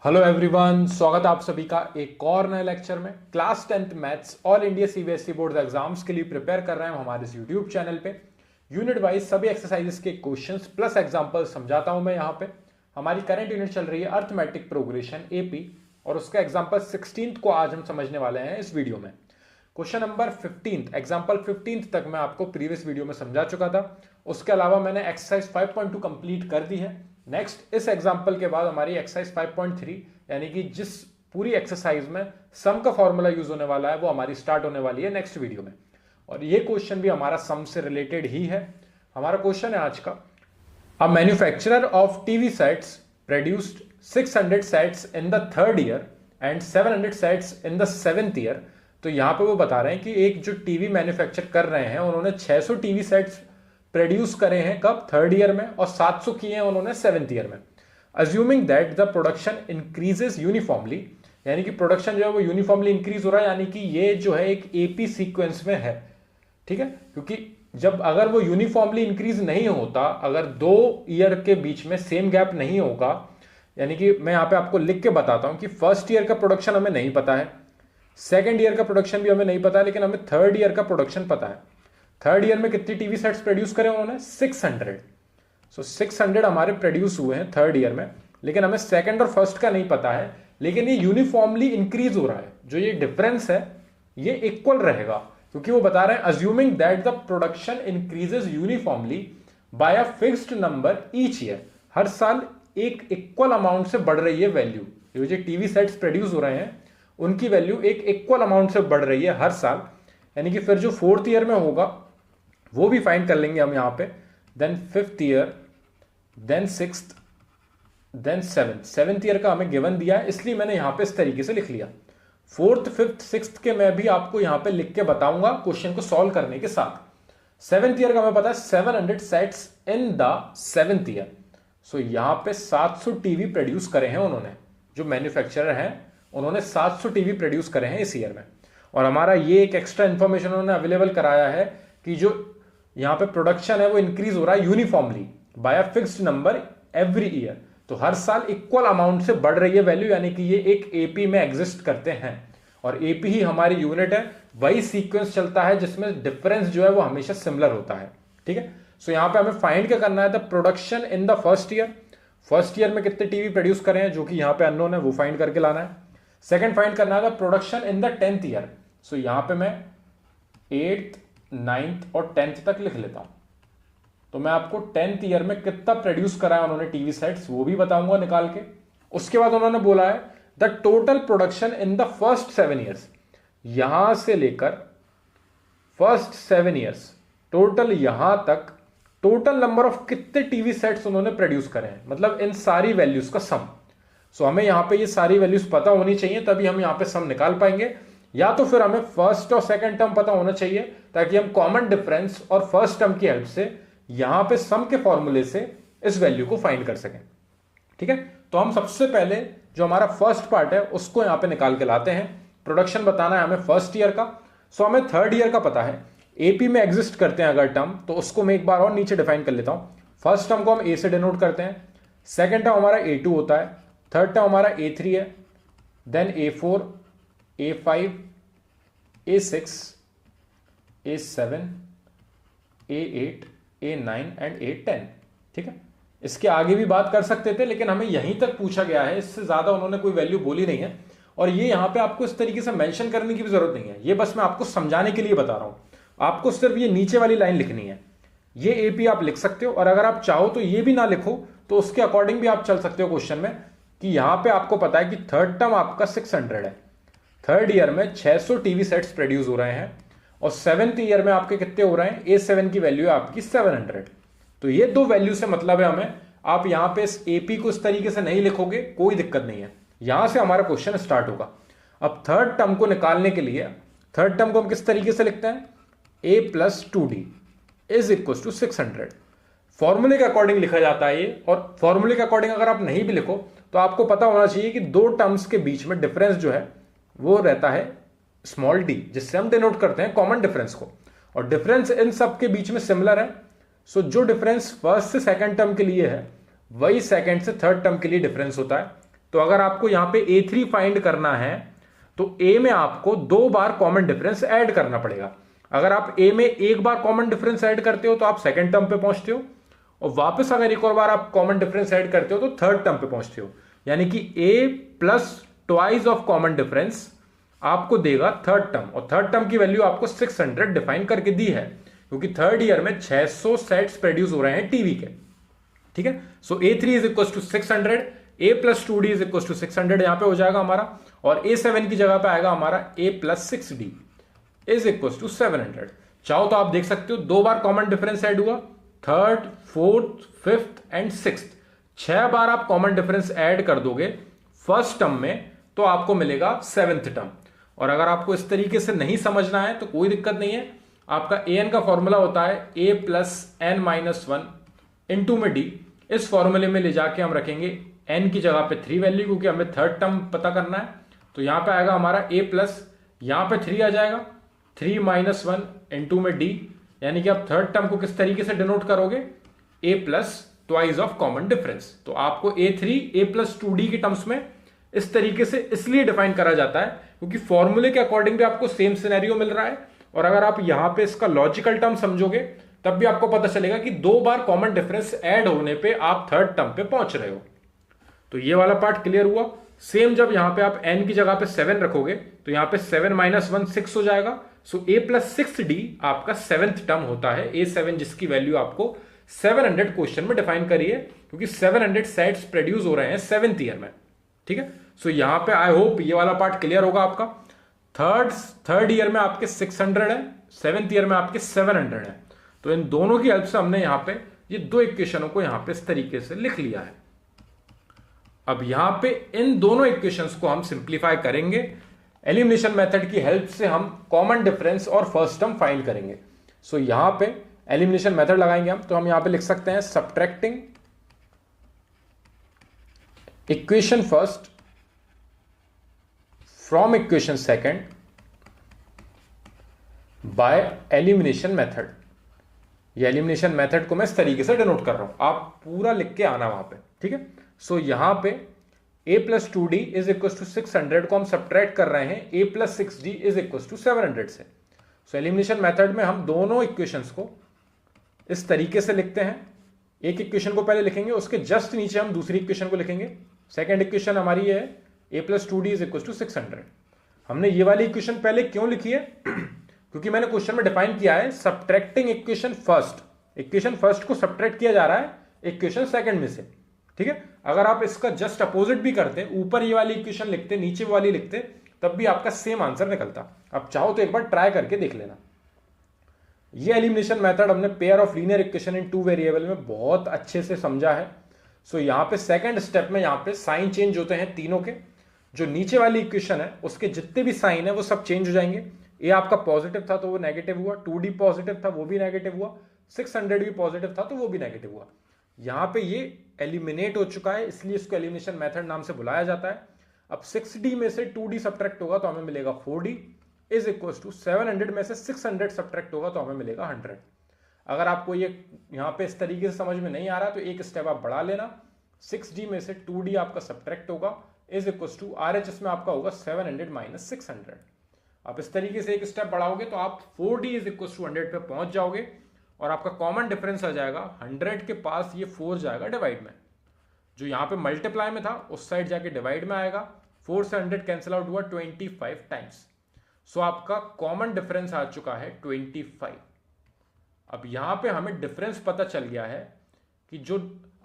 Hello everyone, स्वागत है आप सभी का एक और नए लेक्चर में। Class 10th maths all India CBSE board exams के लिए प्रिपेयर कर रहे हैं हमारे इस यूट्यूब चैनल पे। यूनिट वाइज सभी एक्सरसाइजेस के क्वेश्चंस प्लस एग्जांपल समझाता हूं मैं यहाँ पे। हमारी करंट यूनिट चल रही है अर्थमेटिक प्रोग्रेशन एपी और उसका एग्जाम्पल 16th को आज हम समझने वाले हैं इस वीडियो में। क्वेश्चन नंबर 15 एग्जाम्पल 15 तक मैं आपको प्रीवियस वीडियो में समझा चुका था। उसके अलावा मैंने एक्सरसाइज 5.2 कंप्लीट कर दी है। नेक्स्ट इस एग्जाम्पल के बाद हमारी एक्सरसाइज 5.3 यानी कि जिस पूरी एक्सरसाइज में सम का फॉर्मूला यूज होने वाला है वो हमारी स्टार्ट होने वाली है नेक्स्ट वीडियो में। और ये क्वेश्चन भी हमारा सम से रिलेटेड ही है। हमारा क्वेश्चन है आज का, a manufacturer of TV sets produced 600 sets in the third year and 700 sets in the seventh year. तो यहां पे वो बता रहे हैं कि एक जो टीवी मैन्युफैक्चर कर रहे हैं उन्होंने 600 टीवी सेट्स प्रोड्यूस करे हैं कब, थर्ड ईयर में, और 700 किए हैं उन्होंने सेवेंथ ईयर में। Assuming that the production increases uniformly, यानी कि प्रोडक्शन जो है वो यूनिफॉर्मली इंक्रीज हो रहा है, यानी कि ये जो है एक एपी सीक्वेंस में है। ठीक है, क्योंकि जब अगर वो यूनिफॉर्मली इंक्रीज नहीं होता, अगर 2 ईयर के बीच में सेम गैप नहीं होगा, यानी कि मैं यहां पे आपको लिख के बताता हूं कि फर्स्ट ईयर का प्रोडक्शन हमें नहीं पता है, सेकेंड ईयर का प्रोडक्शन भी हमें नहीं पता है, लेकिन हमें थर्ड ईयर का प्रोडक्शन पता है। थर्ड ईयर में कितनी टीवी सेट्स प्रोड्यूस करे उन्होंने? 600। सो 600 हमारे प्रोड्यूस हुए हैं थर्ड ईयर में, लेकिन हमें सेकंड और फर्स्ट का नहीं पता है। लेकिन ये यूनिफॉर्मली इंक्रीज हो रहा है, जो ये डिफरेंस है ये इक्वल रहेगा, क्योंकि वो बता रहे हैं assuming that the production increases uniformly by a fixed number each year. हर साल एक इक्वल अमाउंट से बढ़ रही है वैल्यू। ये जो टीवी सेट्स प्रोड्यूस हो रहे हैं उनकी वैल्यू एक इक्वल अमाउंट से बढ़ रही है हर साल, यानी कि फिर जो फोर्थ ईयर में होगा वो भी फाइंड कर लेंगे हम यहां पे। Then fifth year, then sixth, then seventh year का हमें गिवन दिया है, इसलिए मैंने यहां पे इस तरीके से लिख लिया। फोर्थ, फिफ्थ, सिक्स्थ के मैं भी आपको यहां पे लिख के बताऊंगा क्वेश्चन को सॉल्व करने के साथ। सेवेंथ ईयर का हमें पता है 700 sets in the seventh year. So यहां पे 700 टीवी प्रोड्यूस करे हैं उन्होंने, जो मैन्युफैक्चरर हैं उन्होंने 700 टीवी प्रोड्यूस करे हैं इस ईयर में। और हमारा ये एक एक्स्ट्रा इंफॉर्मेशन उन्होंने अवेलेबल कराया है कि जो यहां पे प्रोडक्शन है वो इंक्रीज हो रहा है uniformly by a fixed number every year. तो हर साल इक्वल अमाउंट से बढ़ रही है वैल्यू, यानी कि ये एक एपी में एग्जिस्ट करते हैं और एपी ही हमारी यूनिट है। वही सीक्वेंस चलता है जिसमें डिफरेंस जो है वो हमेशा सिमिलर होता है। ठीक है, सो यहां पे हमें फाइंड क्या करना है, the production in the first year. First year में कितने टीवी प्रोड्यूस करें हैं, जो कि यहां पे अननोन है, वो फाइंड करके लाना है। सेकंड फाइंड करना है production in the 10th year. So यहां पे मैं 8th, 9th और 10th तक लिख लेता हूं। तो मैं आपको 10th ईयर में कितना प्रोड्यूस कराया उन्होंने टीवी सेट्स वो भी बताऊंगा निकाल के। उसके बाद उन्होंने बोला है the total production in the first 7 years. यहां से लेकर फर्स्ट 7 ईयर्स टोटल यहां तक टोटल नंबर ऑफ कितने टीवी सेट्स उन्होंने प्रोड्यूस करे हैं, मतलब इन सारी वैल्यूज का सम। सो हमें यहां पे ये सारी वैल्यूज पता होनी चाहिए, तभी हम यहां पे सम निकाल पाएंगे। या तो फिर हमें फर्स्ट और सेकंड टर्म पता होना चाहिए, ताकि हम कॉमन डिफरेंस और फर्स्ट टर्म की हेल्प से यहां पे सम के फॉर्मूले से इस वैल्यू को फाइंड कर सकें। ठीक है, तो हम सबसे पहले जो हमारा फर्स्ट पार्ट है उसको यहां पे निकाल के लाते हैं। प्रोडक्शन बताना है हमें फर्स्ट ईयर का। सो हमें थर्ड ईयर का पता है, एपी में एग्जिस्ट करते हैं अगर टर्म, तो उसको मैं एक बार और नीचे डिफाइन कर लेता हूं। फर्स्ट टर्म को हम ए से डिनोट करते हैं, सेकेंड टर्म हमारा A2 होता है, थर्ड टर्म हमारा A3 है, then A4, A5, A6, A7, A8, A9 and A10। ठीक है, इसके आगे भी बात कर सकते थे, लेकिन हमें यहीं तक पूछा गया है, इससे ज्यादा उन्होंने कोई वैल्यू बोली नहीं है। और ये यहां पे आपको इस तरीके से मेंशन करने की भी जरूरत नहीं है, ये बस मैं आपको समझाने के लिए बता रहा हूं। आपको सिर्फ ये नीचे वाली लाइन लिखनी है, ये एपी आप लिख सकते हो, और अगर आप चाहो तो ये भी ना लिखो तो उसके अकॉर्डिंग भी आप चल सकते हो क्वेश्चन में, कि यहां पे आपको पता है कि थर्ड टर्म आपका 600 है, थर्ड ईयर में 600 टीवी सेट्स प्रोड्यूस हो रहे हैं, और सेवेंथ ईयर में आपके कितने हो रहे हैं, A7 की वैल्यू है आपकी 700। तो ये दो वैल्यू से मतलब है हमें। आप यहां पे इस एपी को इस तरीके से नहीं लिखोगे कोई दिक्कत नहीं है, यहां से हमारा क्वेश्चन स्टार्ट होगा। अब थर्ड टर्म को निकालने के लिए थर्ड टर्म को हम किस तरीके से लिखते हैं, A+2D इज इक्वल टू 600। फॉर्मूले के अकॉर्डिंग लिखा जाता है ये, और फॉर्मूले के अकॉर्डिंग अगर आप नहीं भी लिखो तो आपको पता होना चाहिए कि दो टर्म्स के बीच में डिफरेंस जो है वो रहता है स्मॉल डी, जिससे हम डिनोट करते हैं कॉमन डिफरेंस को, और डिफरेंस इन सब के बीच में सिमिलर है। सो जो डिफरेंस फर्स्ट से सेकंड टर्म के लिए है वही सेकंड से थर्ड टर्म के लिए डिफरेंस होता है। तो अगर आपको यहां पे A3 फाइंड करना है तो A में आपको 2 बार कॉमन डिफरेंस ऐड करना पड़ेगा। अगर आप A में एक बार कॉमन डिफरेंस ऐड करते हो तो आप सेकंड टर्म पे पहुंचते हो, और वापस अगर एक और बार आप कॉमन डिफरेंस ऐड करते हो तो थर्ड टर्म पे पहुंचते हो। यानी कि A plus twice of common difference आपको देगा थर्ड टर्म, और थर्ड टर्म की वैल्यू आपको 600 डिफाइन करके दी है, क्योंकि थर्ड ईयर में 600 सेट्स प्रोड्यूस हो रहे हैं टीवी के। ठीक है, so A3 is equal to 600, A plus 2D is equal to 600 यहां पे हो जाएगा हमारा, और A7 की जगह पे आएगा हमारा A plus 6D is equal to 700। चाहो तो आप देख सकते हो 2 बार कॉमन डिफरेंस ऐड हुआ, third, fourth, fifth and sixth, 6 बार आप कॉमन डिफरेंस ऐड कर दोगे फर्स्ट टर्म में तो आपको मिलेगा सेवेंथ टर्म। और अगर आपको इस तरीके से नहीं समझना है तो कोई दिक्कत नहीं है, आपका an का फॉर्मूला होता है a plus N minus one into में d। इस फॉर्मूले में ले जाके हम रखेंगे n की जगह पे 3 वैल्यू, क्योंकि हमें थर्ड टर्म पता करना है। तो यहां पे आएगा हमारा a प्लस, यहां पे 3 आ जाएगा, 3 माइनस वन इंटू में d, यानी कि आप थर्ड टर्म को किस तरीके से डिनोट करोगे, a plus twice of common difference. तो आपको A3 a प्लस 2D के टर्म्स में इस तरीके से इसलिए डिफाइन करा जाता है क्योंकि फॉर्मूले के अकॉर्डिंग भी आपको सेम सिनेरियो मिल रहा है, और अगर आप यहां पे इसका लॉजिकल टर्म समझोगे तब भी आपको पता चलेगा कि 2 बार कॉमन डिफरेंस ऐड होने पे आप थर्ड टर्म पे पहुंच रहे हो। तो ये वाला पार्ट क्लियर हुआ। सेम जब यहां पे आप n की जगह पे 7 रखोगे तो यहां पे 7 माइनस 1 6 हो जाएगा। सो A प्लस 6D आपका सेवेंथ टर्म होता है, A7 जिसकी वैल्यू आपको 700 क्वेश्चन में डिफाइन करी है, क्योंकि 700 सेट्स प्रोड्यूस हो रहे हैं सेवेंथ ईयर में। ठीक है, सो यहां पे आई होप ये वाला पार्ट क्लियर होगा आपका। थर्ड ईयर में आपके 600 है, सेवेंथ ईयर में आपके 700 है। तो इन दोनों की हेल्प से हमने यहां पे ये 2 इक्वेशनों को यहां पे इस तरीके से लिख लिया है। अब यहां पे इन दोनों इक्वेशंस को हम सिंप्लीफाई करेंगे, एलिमिनेशन मेथड की हेल्प से हम कॉमन डिफरेंस और फर्स्ट टर्म फाइंड करेंगे। सो यहां पे एलिमिनेशन मेथड लगाएंगे हम, तो हम यहां पे लिख सकते हैं subtracting equation first from equation second by elimination method. ये एलिमिनेशन मेथड को मैं इस तरीके से डिनोट कर रहा हूं, आप पूरा लिख के आना वहां पे। ठीक है, सो यहां पे a plus 2D is equal to 600 को हम सब्ट्रैक्ट कर रहे हैं a plus 6D is equal to 700 से। सो एलिमिनेशन मेथड में हम दोनों इक्वेशंस को इस तरीके से लिखते हैं। एक इक्वेशन को पहले लिखेंगे, उसके जस्ट नीचे हम दूसरी इक्वेशन को लिखेंगे। सेकेंड इक्वेशन हमारी ये है a plus 2D is equal to 600। हमने ये वाली इक्वेशन पहले क्यों लिखी है क्योंकि मैंने क्वेश्चन में डिफाइन किया है subtracting equation first. Equation first को सब्ट्रैक्ट किया जा रहा है इक्वेशन सेकंड में से। ठीक है, अगर आप इसका जस्ट अपोजिट भी करते, ऊपर ये वाली इक्वेशन लिखते, नीचे वाली लिखते, तब भी आपका सेम आंसर निकलता। अब चाहो तो एक बार ट्राई करके देख लेना। ये एलिमिनेशन मेथड हमने pair of linear equation in 2 variable में बहुत अच्छे से समझा है। सो यहां पे सेकंड स्टेप में यहां पे साइन चेंज होते हैं तीनों के। जो नीचे वाली इक्वेशन है उसके जितने भी साइन है वो सब चेंज हो जाएंगे। ए आपका पॉजिटिव था तो वो नेगेटिव हुआ, 2D पॉजिटिव था वो भी नेगेटिव हुआ, 600 भी पॉजिटिव था तो वो भी नेगेटिव हुआ। यहां पे ये एलिमिनेट हो चुका है, इसलिए इसको एलिमिनेशन मेथड नाम से बुलाया जाता है। अब 6D में से 2D सब्ट्रैक्ट होगा तो हमें मिलेगा 4D इज इक्वल टू 700 में से 600 सब्ट्रैक्ट होगा तो हमें मिलेगा 100। अगर आपको ये यहां पे इस तरीके से समझ में नहीं आ रहा तो एक स्टेप आप बढ़ा लेना। 6D में से 2D आपका सब्ट्रैक्ट होगा इज इक्वल टू RHS में आपका होगा 700 माइनस 600। आप इस तरीके से एक स्टेप बढ़ाओगे तो आप 4D इज इक्वल टू 100 पे पहुंच जाओगे, और आपका कॉमन डिफरेंस आ जाएगा 100 के पास ये 4 जाएगा डिवाइड में। जो यहां पे मल्टीप्लाई में था उस साइड जाके डिवाइड में आएगा। 4 से 100 कैंसिल आउट हुआ 25 टाइम्स। सो आपका कॉमन डिफरेंस आ चुका है 25। अब यहां पे हमें डिफरेंस पता चल गया है कि जो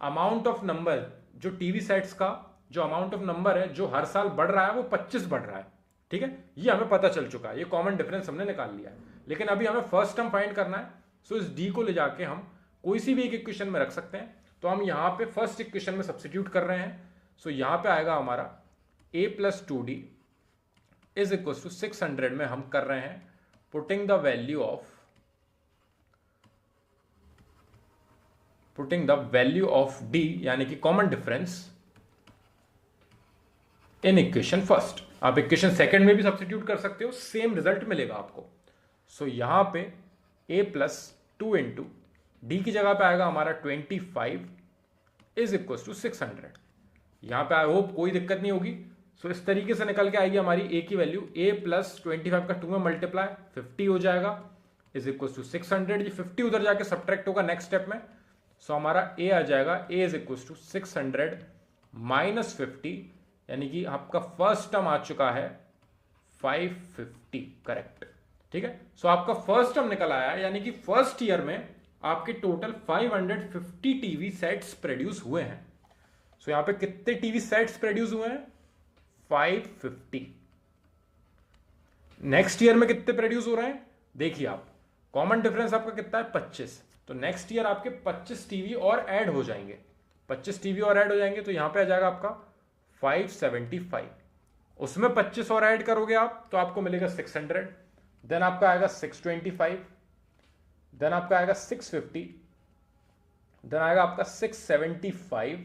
अमाउंट ऑफ नंबर, जो टीवी सेट्स का जो अमाउंट ऑफ नंबर है जो हर साल बढ़ रहा है वो 25 बढ़ रहा है। ठीक है, ये हमें पता चल चुका है, ये कॉमन डिफरेंस हमने निकाल लिया है। लेकिन अभी हमें फर्स्ट टर्म फाइंड करना है। सो इस डी को ले जाके हम कोई सी भी एक इक्वेशन में रख सकते हैं। तो हम यहां पे फर्स्ट इक्वेशन में सब्स्टिट्यूट कर रहे हैं। सो यहां पे आएगा हमारा a plus 2D is equal to 600 में हम कर रहे हैं putting the value of d यानी कि common difference in equation first. आप इक्वेशन सेकंड में भी सब्स्टिट्यूट कर सकते हो, सेम रिजल्ट मिलेगा आपको। सो यहां पे a प्लस 2 इंटू डी की जगह पे आएगा हमारा 25 इज इक्वल टू 600। यहाँ पे आई होप कोई दिक्कत नहीं होगी। सो इस तरीके से निकल के आएगी हमारी ए की वैल्यू, ए प्लस 25 का 2 में मल्टीप्लाई 50 हो जाएगा इज इक्वल टू 600। ये 50 उधर जाके सब्ट्रैक्ट होगा नेक्स्ट स्टेप में। सो हमारा ए आ जाएगा, ए इज इक्वल टू 600 माइनस 50, यानी कि आपका फर्स्ट टर्म आ चुका है 550, करेक्ट। ठीक है, सो आपका फर्स्ट टर्म निकल आया, यानी कि फर्स्ट ईयर में आपके टोटल 550 टीवी सेट्स प्रोड्यूस हुए हैं। सो यहां पे कितने टीवी सेट्स प्रोड्यूस हुए हैं? 550। नेक्स्ट ईयर में कितने प्रोड्यूस हो रहे हैं देखिए आप, कॉमन डिफरेंस आपका कितना है? 25। तो नेक्स्ट ईयर आपके 25 टीवी और ऐड हो जाएंगे, 25 टीवी और ऐड हो जाएंगे, तो यहां पे आ जाएगा आपका 575। उसमें 25 और ऐड करोगे आप तो आपको मिलेगा 600, देन आपका आएगा 625, देन आपका आएगा 650, देन आएगा आपका 675,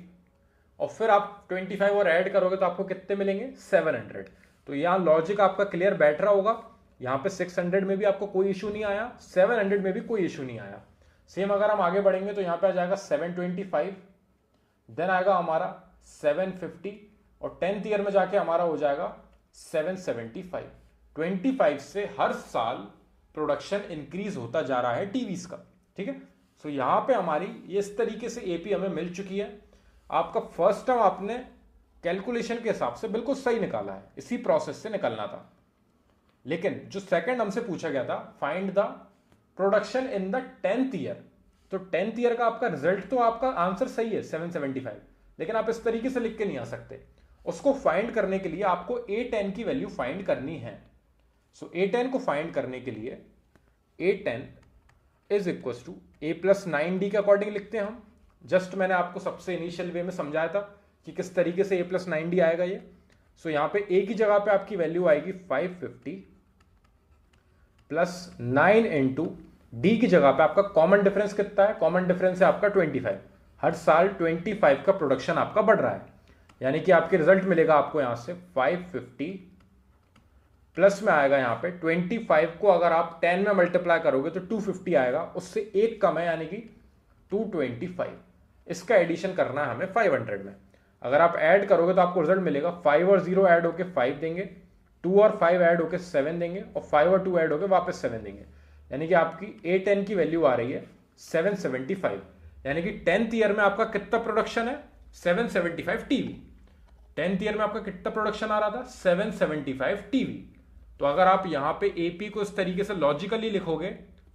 और फिर आप 25 और ऐड करोगे तो आपको कितने मिलेंगे? 700। तो यहां लॉजिक आपका क्लियर बैठ रहा होगा। यहां पे 600 में भी आपको कोई इशू नहीं आया, 700 में भी कोई इशू नहीं आया। सेम अगर हम आगे बढ़ेंगे तो यहां पे आ जाएगा 725, देन आएगा हमारा 750, और 10th ईयर में जाके हमारा हो जाएगा 775। 25 से हर साल प्रोडक्शन इंक्रीज होता जा रहा है टीवीज का। ठीक है, सो यहां पे हमारी ये इस तरीके से एपी हमें मिल चुकी है। आपका फर्स्ट टर्म आपने कैलकुलेशन के हिसाब से बिल्कुल सही निकाला है, इसी प्रोसेस से निकलना था। लेकिन जो सेकंड हमसे पूछा गया था, find the production in the 10th year, तो 10th ईयर का आपका रिजल्ट, तो आपका आंसर सही है 775, लेकिन आप इस तरीके से लिख के नहीं आ सकते। उसको फाइंड करने के लिए आपको A10 की वैल्यू फाइंड करनी है। सो A10 को फाइंड करने के लिए A10 is equal to A plus 9D के अकॉर्डिंग लिखते हैं हम। जस्ट मैंने आपको सबसे इनिशियल वे में समझाया था कि किस तरीके से A प्लस 9D आएगा ये। सो यहां पे A की जगह पे आपकी वैल्यू आएगी 550 प्लस 9 इंटू D की जगह पे आपका कॉमन डिफरेंस कितना है? कॉमन डिफरेंस है आपका 25। हर साल 25 का प्रोडक्शन आपका बढ़ रहा है, यानी कि आपके रिजल्ट मिलेगा आपको यहां से 550 प्लस में आएगा यहां पे 25 को अगर आप 10 में मल्टीप्लाई करोगे तो 250 आएगा, उससे एक कम है यानी कि 225। इसका एडिशन करना है हमें 500 में। अगर आप ऐड करोगे तो आपको रिजल्ट मिलेगा 5 और 0 ऐड होके 5 देंगे, 2 और 5 ऐड होके 7 देंगे, और 5 और 2 ऐड होके वापस 7 देंगे, यानी कि आपकी A10 की वैल्यू आ रही है 775। यानी कि 10th ईयर में आपका कितना प्रोडक्शन है? 775 टीवी। 10th ईयर में आपका कितना प्रोडक्शन आ रहा था? 775 टीवी। तो अगर आप यहां पे एपी को इस तरीके से लॉजिकली लिखोगे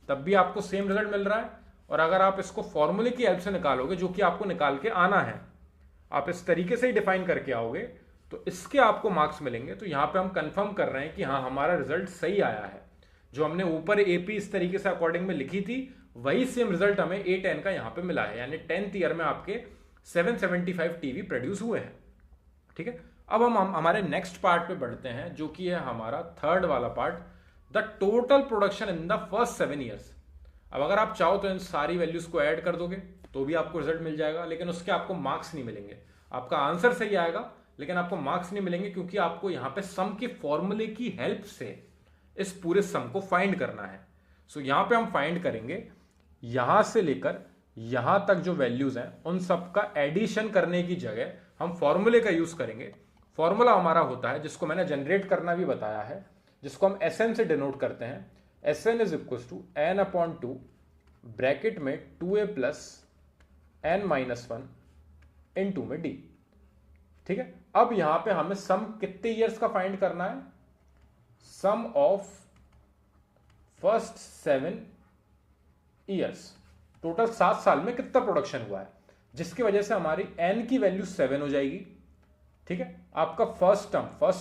तब भी आपको सेम रिजल्ट मिल रहा है, और अगर आप इसको फॉर्मूले की हेल्प से निकालोगे, जो कि आपको निकाल के आना है, आप इस तरीके से ही डिफाइन करके आओगे तो इसके आपको मार्क्स मिलेंगे। तो यहां पे हम कंफर्म कर रहे हैं कि हाँ, हमारा रिजल्ट सही आया है। जो हमने ऊपर एपी इस तरीके से अकॉर्डिंग में लिखी थी, वही सेम रिजल्ट हमें A10 का यहां पे मिला है, यानी 10th ईयर में आपके 775 टीवी प्रोड्यूस हुए हैं। ठीक है, अब हम हमारे नेक्स्ट पार्ट पे बढ़ते हैं, जो कि है हमारा थर्ड वाला part, the total production in the first 7 years. अब अगर आप चाहो तो इन सारी वैल्यूज को ऐड कर दोगे तो भी आपको रिजल्ट मिल जाएगा, लेकिन उसके आपको मार्क्स नहीं मिलेंगे। आपका आंसर सही आएगा लेकिन आपको मार्क्स नहीं मिलेंगे, क्योंकि आपको यहां पे सम के फॉर्मूले की हेल्प से इस पूरे सम को फाइंड करना है। सो यहां पे हम फाइंड करेंगे यहां से लेकर यहां तक जो वैल्यूज हैं उन सब का एडिशन करने की जगह हम फॉर्मूले का यूज करेंगे। फॉर्मूला हमारा होता है, जिसको मैंने जनरेट करना भी बताया है, जिसको हम Sn से डिनोट करते हैं। Sn is equal to n/2 bracket में 2a प्लस n-1 इन 2 में d। ठीक है, अब यहां पे हमें सम कितने ईयर्स का फाइंड करना है? सम ऑफ फर्स्ट 7 ईयर्स, टोटल 7 साल में कितना प्रोडक्शन हुआ है, जिसकी वजह से हमारी n की वैल्यू 7 हो जाएगी। ठीक है, आपका फर्स्ट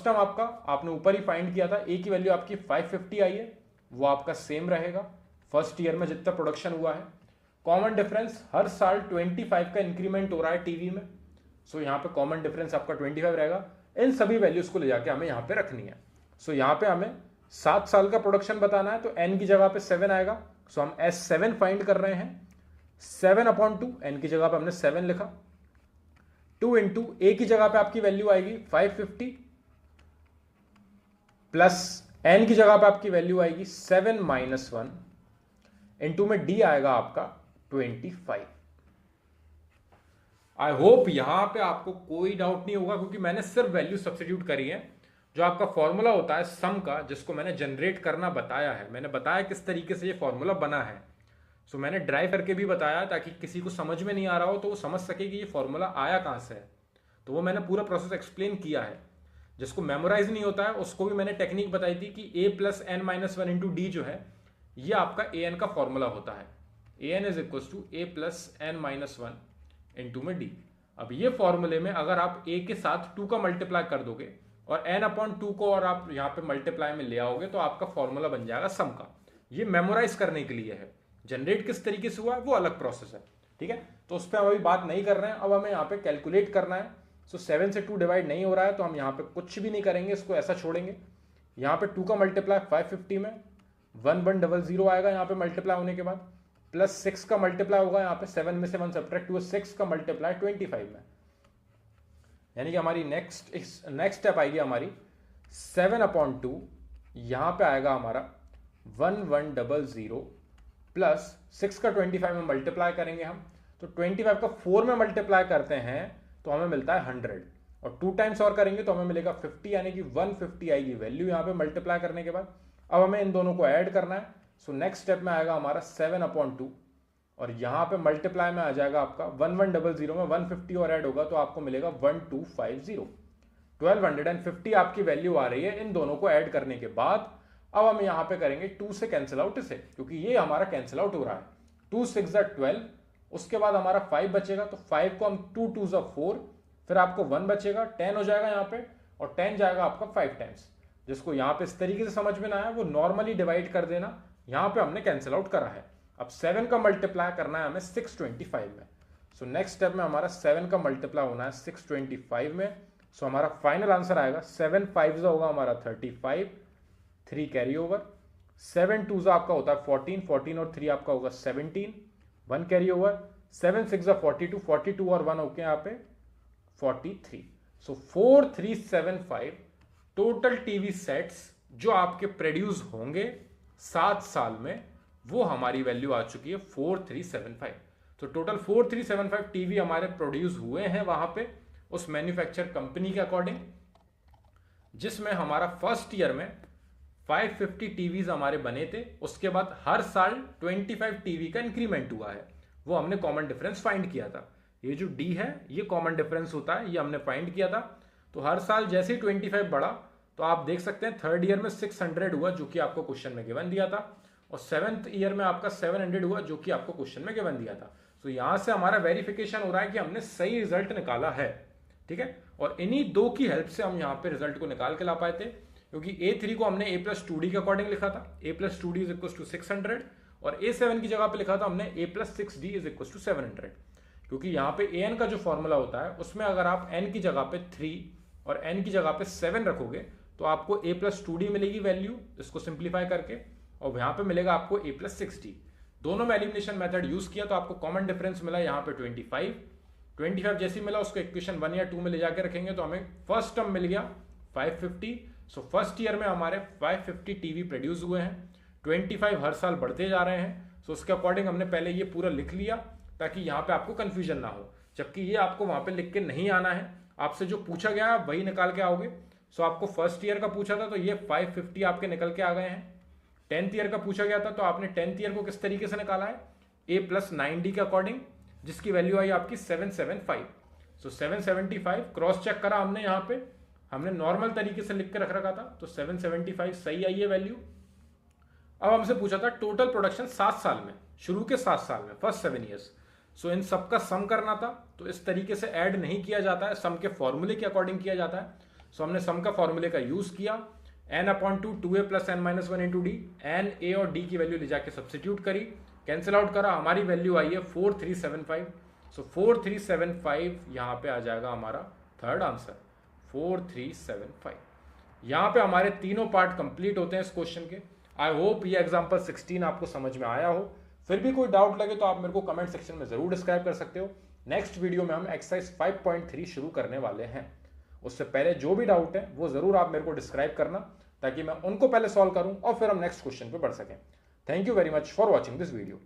टर्म आपका आपने ऊपर ही फाइंड किया था, A की वैल्यू आपकी 550 आई है, वो आपका सेम रहेगा फर्स्ट ईयर में जितना प्रोडक्शन हुआ है। कॉमन डिफरेंस हर साल 25 का इंक्रीमेंट हो रहा है टीवी में, सो यहां पे कॉमन डिफरेंस आपका 25 रहेगा। इन सभी वैल्यूज को ले जाके हमें यहां पे रखनी है। सो यहां पे हमें 7 साल का प्रोडक्शन बताना है, तो n की जगह पे 7 आएगा। सो हम S7 फाइंड कर रहे हैं, 7/2, n की जगह पे हमने 7 लिखा, 2 इंटू A की जगह पे आपकी वैल्यू आएगी 550 प्लस n की जगह पे आपकी वैल्यू आएगी 7-1 इंटू में D आएगा आपका 25। आई होप यहां पे आपको कोई डाउट नहीं होगा, क्योंकि मैंने सिर्फ वैल्यू सब्स्टिट्यूट करी है। जो आपका फॉर्मूला होता है सम का, जिसको मैंने जनरेट करना बताया है, मैंने बताया किस तरीके से ये फॉर्मूला बना है। सो मैंने ड्राइव करके भी बताया ताकि किसी को समझ में नहीं आ रहा हो तो वो समझ सके कि ये फॉर्मूला आया कहां से है। तो वो मैंने पूरा प्रोसेस एक्सप्लेन किया है। जिसको मेमोराइज नहीं होता है उसको भी मैंने टेक्निक बताई थी कि a plus N minus one into D जो है ये आपका ए एन का फॉर्मूला होता है। A N is equal to A plus N minus one into में डी। अब ये फॉर्मूले में अगर आप a के साथ 2 का मल्टीप्लाई कर दोगे और n अपॉन 2 को और आप यहाँ पे मल्टीप्लाई में ले आओगे तो आपका फॉर्मूला बन जाएगा सम का। ये मेमोराइज करने के लिए है। जनरेट किस तरीके से हुआ है वो अलग प्रोसेस है, ठीक है। तो उस पर हम अभी बात नहीं कर रहे हैं। अब हमें यहाँ पे कैलकुलेट करना है। सो 7 से 2 डिवाइड नहीं हो रहा है तो हम यहाँ पे कुछ भी नहीं करेंगे, इसको ऐसा छोड़ेंगे। यहाँ पे 2 का मल्टीप्लाई 550 में 1100 आएगा यहाँ पे मल्टीप्लाई होने के बाद, प्लस 6 का मल्टीप्लाई होगा यहाँ पे 7 में से 1 सब्ट्रैक्ट हुआ 6 का मल्टीप्लाई 25 में, यानी कि हमारी नेक्स्ट स्टेप आएगी हमारी 7 अपॉन 2। यहाँ पे आएगा हमारा 1100 प्लस 6 का 25 में मल्टीप्लाई करेंगे हम, तो 25 का 4 में मल्टीप्लाई करते हैं तो हमें मिलता है 100, और 2 टाइम्स और करेंगे तो हमें मिलेगा 50, यानी कि 150 आएगी वैल्यू यहाँ पे मल्टीप्लाई करने के बाद। अब हमें इन दोनों को ऐड करना है। सो नेक्स्ट स्टेप में आएगा हमारा 7 अपॉन 2, और यहाँ पे मल्टीप्लाई में आ जाएगा आपका 1100 में 150 और ऐड होगा तो आपको मिलेगा 1250। 1250 आपकी वैल्यू आ रही है इन दोनों को ऐड करने के बाद। अब हम यहाँ पे करेंगे 2 से कैंसिल आउट इसे, क्योंकि ये हमारा कैंसिल आउट हो रहा है। 2 6 12, उसके बाद हमारा 5 बचेगा, तो 5 को हम 2 2 4, फिर आपको 1 बचेगा, 10 हो जाएगा यहाँ पे, और 10 जाएगा आपका 5 टाइम्स। जिसको यहाँ पे इस तरीके से समझ में ना आया वो नॉर्मली डिवाइड कर देना, यहाँ पे हमने कैंसिल आउट करा है। अब 7 का मल्टीप्लाई करना है हमें 625 में। सो नेक्स्ट स्टेप में हमारा 7 का मल्टीप्लाई होना है 625 में। सो हमारा फाइनल आंसर आएगा 7 5 होगा हमारा 35, 3 कैरी ओवर, 7 2 आपका होता है 14, 14 और 3 आपका होगा 17, 1 कैरी ओवर, 7 6 42, 42 और 1 होके यहाँ पे 43। सो 4375 टोटल टीवी सेट्स जो आपके प्रोड्यूस होंगे 7 साल में, वो हमारी वैल्यू आ चुकी है 4375। तो टोटल 4375 टीवी हमारे प्रोड्यूस हुए हैं वहां पे उस मैन्युफैक्चर कंपनी के अकॉर्डिंग, जिसमें हमारा फर्स्ट ईयर में 550 टीवीज हमारे बने थे। उसके बाद हर साल 25 टीवी का इंक्रीमेंट हुआ है, वो हमने कॉमन डिफरेंस फाइंड किया था। ये जो डी है ये कॉमन डिफरेंस होता है, ये हमने फाइंड किया था। तो हर साल जैसे ही 25 बढ़ा तो आप देख सकते हैं थर्ड ईयर में 600 हुआ जो कि आपको क्वेश्चन में गिवन दिया था, और 7th ईयर में आपका 700 हुआ जो कि आपको क्वेश्चन में गिवन दिया था। तो यहां से हमारा वेरिफिकेशन हो रहा है कि हमने सही रिजल्ट निकाला है, ठीक है। और इन्हीं दो की हेल्प से हम यहाँ पे रिजल्ट को निकाल के ला पाए थे, क्योंकि A3 को हमने A+2D के अकॉर्डिंग लिखा था, A+2D इज इक्वल टू 600, और A7 की जगह पे लिखा था हमने A+6D इज इक्वल टू 700। क्योंकि यहाँ पे AN का जो फॉर्मूला होता है उसमें अगर आप N की जगह पे 3 और N की जगह पे 7 रखोगे तो आपको A+2D मिलेगी वैल्यू, इसको सिंप्लीफाई करके, और यहाँ पे मिलेगा आपको A+6D। दोनों में एलिमिनेशन मेथड यूज किया तो आपको कॉमन डिफरेंस मिला यहाँ पे 25 जैसे मिला उसको इक्वेशन 1 या 2 में ले जाकर रखेंगे तो हमें फर्स्ट टर्म मिल गया 550। सो फर्स्ट ईयर में हमारे 550 टीवी प्रोड्यूस हुए हैं, 25 हर साल बढ़ते जा रहे हैं। सो उसके अकॉर्डिंग हमने पहले ये पूरा लिख लिया ताकि यहाँ पे आपको कंफ्यूजन ना हो, जबकि ये आपको वहां पे लिख के नहीं आना है, आपसे जो पूछा गया है वही निकाल के आओगे। सो आपको फर्स्ट ईयर का पूछा था तो ये 550 आपके निकल के आ गए हैं। 10th ईयर का पूछा गया था तो आपने 10th ईयर को किस तरीके से निकाला है, A+9D के अकॉर्डिंग, जिसकी वैल्यू आई आपकी 775। सो 775 क्रॉस चेक करा हमने, यहाँ पे हमने नॉर्मल तरीके से लिख के रख रखा था तो 775 सही आई है वैल्यू। अब हमसे पूछा था टोटल प्रोडक्शन 7 साल में, शुरू के 7 साल में, फर्स्ट 7 ईयर्स। सो इन सबका सम करना था, तो इस तरीके से ऐड नहीं किया जाता है, सम के फॉर्मूले के अकॉर्डिंग किया जाता है। सो हमने सम का फॉर्मूले का यूज किया, n/2 2a + n-1 × d, n, a और d की वैल्यू ले जाके सब्सटीट्यूट करी, कैंसिल आउट करा, हमारी वैल्यू आई है 4375। सो 4375 यहाँ पे आ जाएगा हमारा थर्ड आंसर 4375। यहाँ पे हमारे तीनों पार्ट कंप्लीट होते हैं इस क्वेश्चन के। आई होप ये एग्जाम्पल 16 आपको समझ में आया हो। फिर भी कोई डाउट लगे तो आप मेरे को कमेंट सेक्शन में जरूर डिस्क्राइब कर सकते हो। नेक्स्ट वीडियो में हम एक्सरसाइज 5.3 शुरू करने वाले हैं। उससे पहले जो भी डाउट है वो जरूर आप मेरे को डिस्क्राइब करना, ताकि मैं उनको पहले सॉल्व करूं और फिर हम नेक्स्ट क्वेश्चन पे बढ़ सकें। Thank you very much for watching this video.